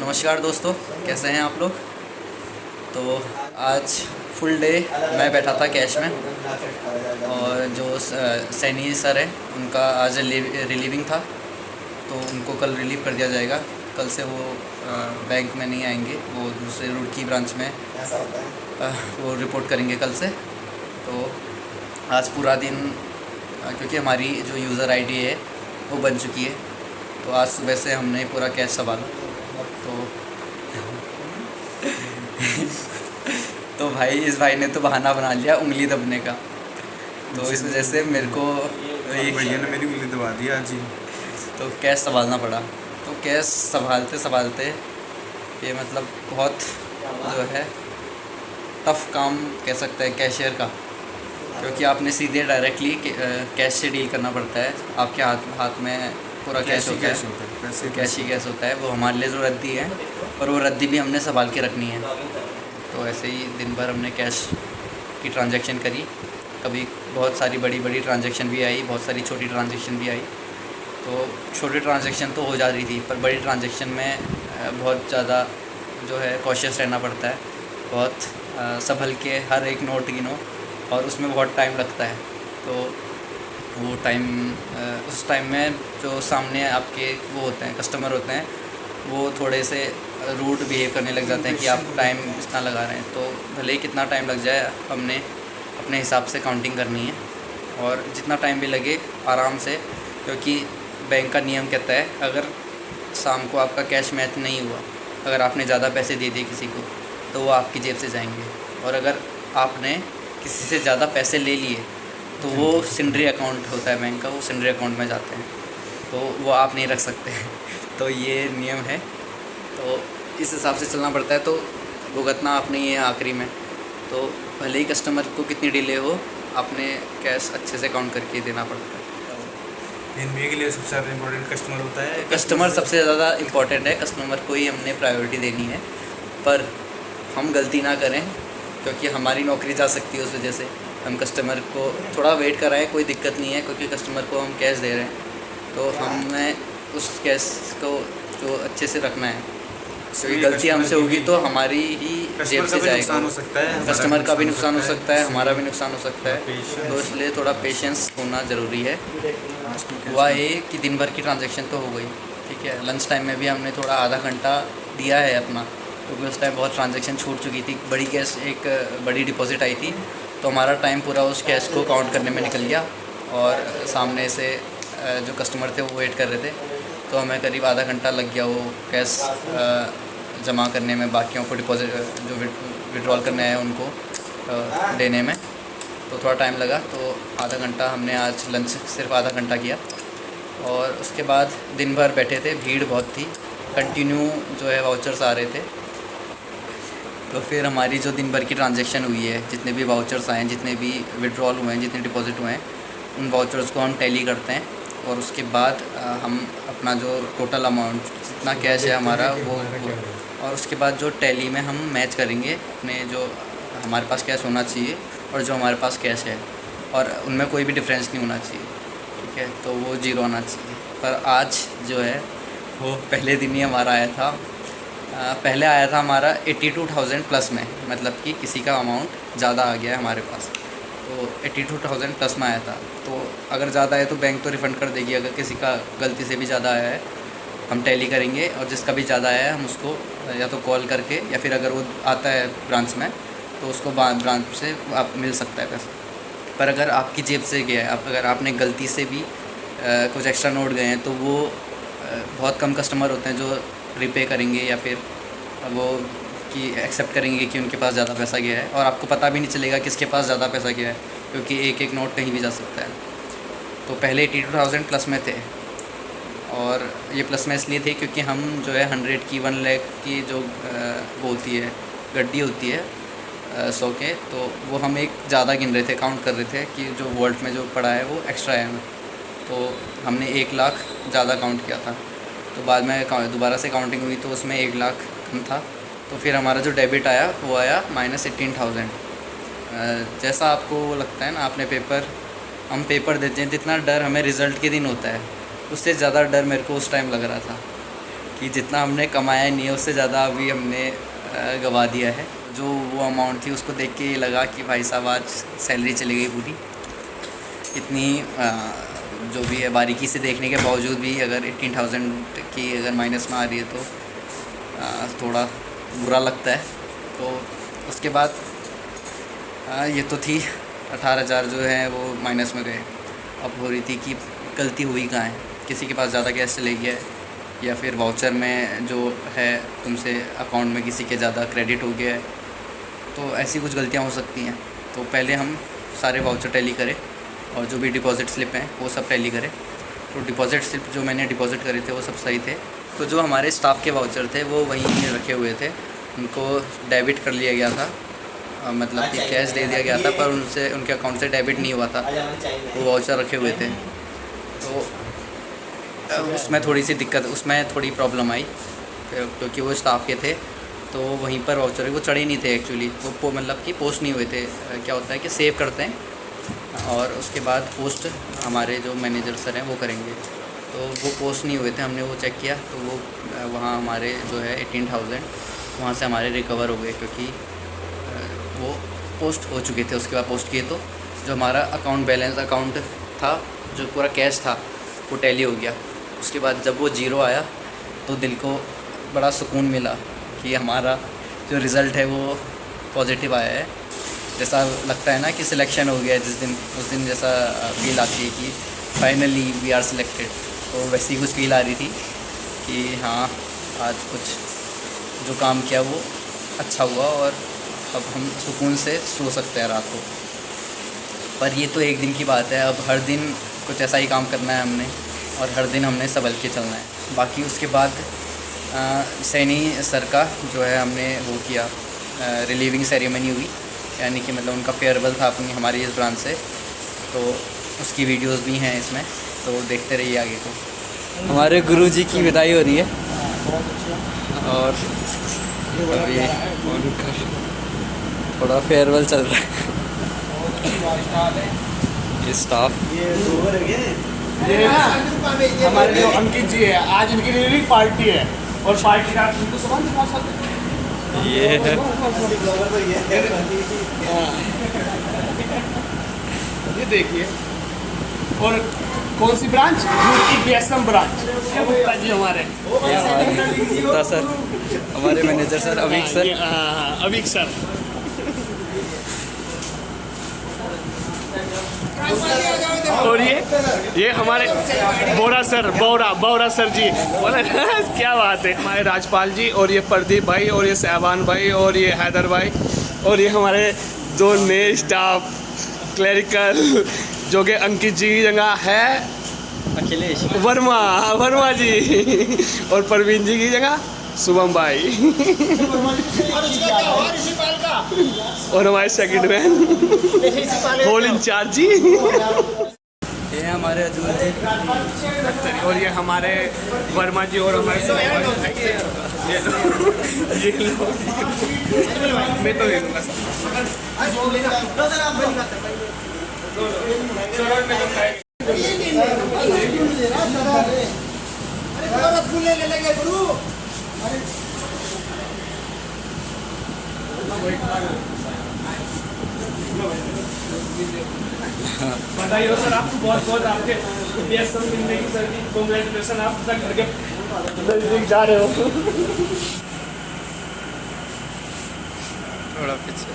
नमस्कार दोस्तों, कैसे हैं आप लोग। तो आज फुल डे मैं बैठा था कैश में, और जो सैनी सर है उनका आज रिलीविंग था, तो उनको कल रिलीव कर दिया जाएगा। कल से वो बैंक में नहीं आएंगे, वो दूसरे रुड़की ब्रांच में वो रिपोर्ट करेंगे कल से। तो आज पूरा दिन क्योंकि हमारी जो यूज़र आईडी है वो बन चुकी है, तो आज सुबह से हमने पूरा कैश संभाला। तो तो भाई इस भाई ने तो बहाना बना लिया उंगली दबने का, तो इस वजह से मेरे को भैया ने मेरी उंगली दबा दी आज ही। तो कैश संभालना पड़ा। तो कैश संभालते संभालते ये मतलब बहुत जो है टफ़ काम कह सकते हैं कैशियर का, क्योंकि आपने सीधे डायरेक्टली कैश से डील करना पड़ता है। आपके हाथ में पूरा कैश होता है, कैश ही कैश होता है। वो हमारे लिए जो रद्दी है, और वो रद्दी भी हमने संभाल के रखनी है। तो ऐसे ही दिन भर हमने कैश की ट्रांजैक्शन करी। कभी बहुत सारी बड़ी बड़ी ट्रांजैक्शन भी आई, बहुत सारी छोटी ट्रांजैक्शन भी आई। तो छोटी ट्रांजैक्शन तो हो जा रही थी, पर बड़ी ट्रांजैक्शन में बहुत ज़्यादा जो है कॉशियस रहना पड़ता है। बहुत संभल के हर एक नोट गिनो, और उसमें बहुत टाइम लगता है। तो वो टाइम उस टाइम में जो सामने आपके वो होते हैं, कस्टमर होते हैं, वो थोड़े से रूड बिहेव करने लग जाते हैं कि आप टाइम इतना लगा रहे हैं। तो भले ही कितना टाइम लग जाए, हमने अपने हिसाब से काउंटिंग करनी है, और जितना टाइम भी लगे आराम से, क्योंकि बैंक का नियम कहता है अगर शाम को आपका कैश मैच नहीं हुआ, अगर आपने ज़्यादा पैसे दे दिए किसी को, तो वो आपकी जेब से जाएंगे। और अगर आपने किसी से ज़्यादा पैसे ले लिए, तो वो सिंड्री अकाउंट होता है बैंक का, वो सिंड्री अकाउंट में जाते हैं, तो वो आप नहीं रख सकते। तो ये नियम है, तो इस हिसाब से चलना पड़ता है। तो भुगतना आपने ये आखिरी में, तो भले ही कस्टमर को कितनी डिले हो, आपने कैश अच्छे से काउंट करके देना पड़ता है। एनबीए के लिए सबसे ज़्यादा इम्पोर्टेंट कस्टमर होता है। कस्टमर सबसे ज़्यादा इम्पोर्टेंट है, कस्टमर को ही हमने प्रायोरिटी देनी है। पर हम गलती ना करें, क्योंकि हमारी नौकरी जा सकती है उस वजह से। हम कस्टमर को थोड़ा वेट कराएं, कोई दिक्कत नहीं है, क्योंकि कस्टमर को हम कैश दे रहे हैं, तो हमें उस कैश को जो अच्छे से रखना है। क्योंकि गलती हमसे होगी तो हमारी ही जेब से जाएगा, हो सकता है, कस्टमर का भी नुकसान हो सकता है, हमारा भी नुकसान हो सकता है। तो इसलिए थोड़ा पेशेंस होना ज़रूरी है। हुआ ये कि दिन भर की ट्रांजैक्शन तो हो गई, ठीक है। लंच टाइम में भी हमने थोड़ा आधा घंटा दिया है अपना, क्योंकि उस टाइम बहुत ट्रांजैक्शन छूट चुकी थी। बड़ी कैश एक बड़ी डिपॉजिट आई थी, तो हमारा टाइम पूरा उस कैश को काउंट करने में निकल गया, और सामने से जो कस्टमर थे वो वेट कर रहे थे, तो हमें करीब आधा घंटा लग गया वो कैश जमा करने में, बाकियों को डिपॉजिट जो विड्रॉल करने हैं उनको देने में, तो थोड़ा टाइम लगा। तो आधा घंटा हमने आज लंच सिर्फ आधा घंटा किया, और उसके बाद दिन भर बैठे थे, भीड़ बहुत थी, कंटिन्यू जो है वाउचर्स आ रहे थे। तो फिर हमारी जो दिन भर की ट्रांजैक्शन हुई है, जितने भी वाउचर्स आए हैं, जितने भी विड्रॉल हुए हैं, जितने डिपॉजिट हुए हैं, उन वाउचर्स को हम टैली करते हैं, और उसके बाद हम अपना जो टोटल अमाउंट जितना कैश है हमारा वो और उसके बाद जो टैली में हम मैच करेंगे अपने जो हमारे पास कैश होना चाहिए और जो हमारे पास कैश है, और उनमें कोई भी डिफरेंस नहीं होना चाहिए, ठीक है। तो वो ज़ीरो आना चाहिए। पर आज जो है वो पहले दिन ही हमारा आया था, पहले आया था हमारा 82,000 प्लस में, मतलब कि किसी का अमाउंट ज़्यादा आ गया है हमारे पास, तो 82,000 प्लस में आया था। तो अगर ज़्यादा है तो बैंक तो रिफ़ंड कर देगी, अगर किसी का गलती से भी ज़्यादा आया है हम टैली करेंगे, और जिसका भी ज़्यादा आया है हम उसको या तो कॉल करके, या फिर अगर वो आता है ब्रांच में तो उसको ब्रांच से आप मिल सकता है पैसा। पर अगर आपकी जेब से गया है, अगर आपने गलती से भी कुछ एक्स्ट्रा नोट गए हैं, तो वो बहुत कम कस्टमर होते हैं जो रिपे करेंगे, या फिर वो कि एक्सेप्ट करेंगे कि उनके पास ज़्यादा पैसा गया है, और आपको पता भी नहीं चलेगा किसके पास ज़्यादा पैसा गया है, क्योंकि एक एक नोट कहीं भी जा सकता है। तो पहले 82,000 प्लस में थे, और ये प्लस में इसलिए थे क्योंकि हम जो है 100 की 1 लाख की जो वो होती है गड्डी होती है 100 के, तो वो हम एक ज़्यादा गिन रहे थे, काउंट कर रहे थे कि जो वॉल्ट में जो पड़ा है वो एक्स्ट्रा है हमें, तो हमने 1 लाख ज़्यादा काउंट किया था। तो बाद में दोबारा से काउंटिंग हुई तो उसमें 1 लाख कम था, तो फिर हमारा जो डेबिट आया वो आया -18,000। जैसा आपको वो लगता है ना, आपने हम पेपर देते हैं, जितना डर हमें रिज़ल्ट के दिन होता है उससे ज़्यादा डर मेरे को उस टाइम लग रहा था कि जितना हमने कमाया नहीं है उससे ज़्यादा अभी हमने गवा दिया है। जो वो अमाउंट थी उसको देख के लगा कि भाई साहब आज सैलरी चली गई पूरी। इतनी जो भी है बारीकी से देखने के बावजूद भी अगर 18,000 की अगर माइनस में आ रही है तो थोड़ा बुरा लगता है। तो उसके बाद ये तो थी 18,000 जो है वो माइनस में गए। अब हो रही थी कि गलती हुई कहाँ है, किसी के पास ज़्यादा कैश चले गया है या फिर वाउचर में जो है तुमसे अकाउंट में किसी के ज़्यादा क्रेडिट हो गया है, तो ऐसी कुछ गलतियाँ हो सकती हैं। तो पहले हम सारे वाउचर टैली करें और जो भी डिपॉज़िट स्लिप हैं वो सब टैली करें। तो डिपॉज़िट स्लिप जो मैंने डिपॉज़िट करे थे वो सब सही थे। तो जो हमारे स्टाफ के वाउचर थे वो वहीं रखे हुए थे, उनको डेबिट कर लिया गया था, मतलब कि कैश दे दिया गया था पर उनसे उनके अकाउंट से डेबिट नहीं हुआ था, वो वाउचर रखे हुए थे। तो उसमें थोड़ी सी दिक्कत, उसमें थोड़ी प्रॉब्लम आई क्योंकि वो स्टाफ के थे तो वहीं पर वाउचर वो चढ़े नहीं थे एक्चुअली, वो मतलब कि पोस्ट नहीं हुए थे। क्या होता है कि सेव करते हैं और उसके बाद पोस्ट हमारे जो मैनेजर सर हैं वो करेंगे, तो वो पोस्ट नहीं हुए थे। हमने वो चेक किया तो वो वहाँ हमारे जो है 18,000 वहाँ से हमारे रिकवर हो गए क्योंकि वो पोस्ट हो चुके थे। उसके बाद पोस्ट किए तो जो हमारा अकाउंट बैलेंस अकाउंट था, जो पूरा कैश था वो टैली हो गया। उसके बाद जब वो ज़ीरो आया तो दिल को बड़ा सुकून मिला कि हमारा जो रिज़ल्ट है वो पॉजिटिव आया है। जैसा लगता है ना कि सिलेक्शन हो गया उस दिन जैसा फील आती है कि फाइनली वी आर सिलेक्टेड, तो वैसी कुछ फील आ रही थी कि हाँ आज कुछ जो काम किया वो अच्छा हुआ और अब हम सुकून से सो सकते हैं रात को। पर ये तो एक दिन की बात है, अब हर दिन कुछ ऐसा ही काम करना है हमने और हर दिन हमने संभल के चलना है। बाकी उसके बाद सैनी सर का जो है हमने वो किया, रिलीविंग सेरेमनी हुई, यानी कि मतलब उनका फेयरवेल था अपनी हमारी इस ब्रांच से, तो उसकी वीडियोस भी हैं इसमें, तो देखते रहिए आगे को। हमारे गुरुजी की विदाई हो रही है और अभी उनका थोड़ा फेयरवेल चल रहा है। ये स्टाफ ये ना हमारे जो अंकित जी है, आज इनकी रिलीविंग पार्टी है और पार्टी का इनको संबंध बहुत सारे ये है ये देखिए। और कौन सी ब्रांच? UP BSM branch. जी हमारे गुप्ता सर, हमारे manager sir Avik sir. Avik sir. और ये हमारे बोरा सर जी बोले क्या बात है। हमारे राजपाल जी और ये प्रदीप भाई और ये सहबान भाई और ये हैदर भाई और ये हमारे दो नए स्टाफ क्लरिकल जो कि अंकित जी की जगह है अखिलेश वर्मा जी और परवीन जी की जगह शुभम भाई और हमारे सेकंड मैन होल इंचार्ज जी, ये हमारे अजूल जी और ये हमारे वर्मा जी और हमारे ये मैं तो ले लूँगा बधाई हो सर आपको बहुत बहुत आपके बीएसएम मिलने की सर जी कांग्रेचुलेसन। आप सर घर के जा रहे हो थोड़ा पीछे।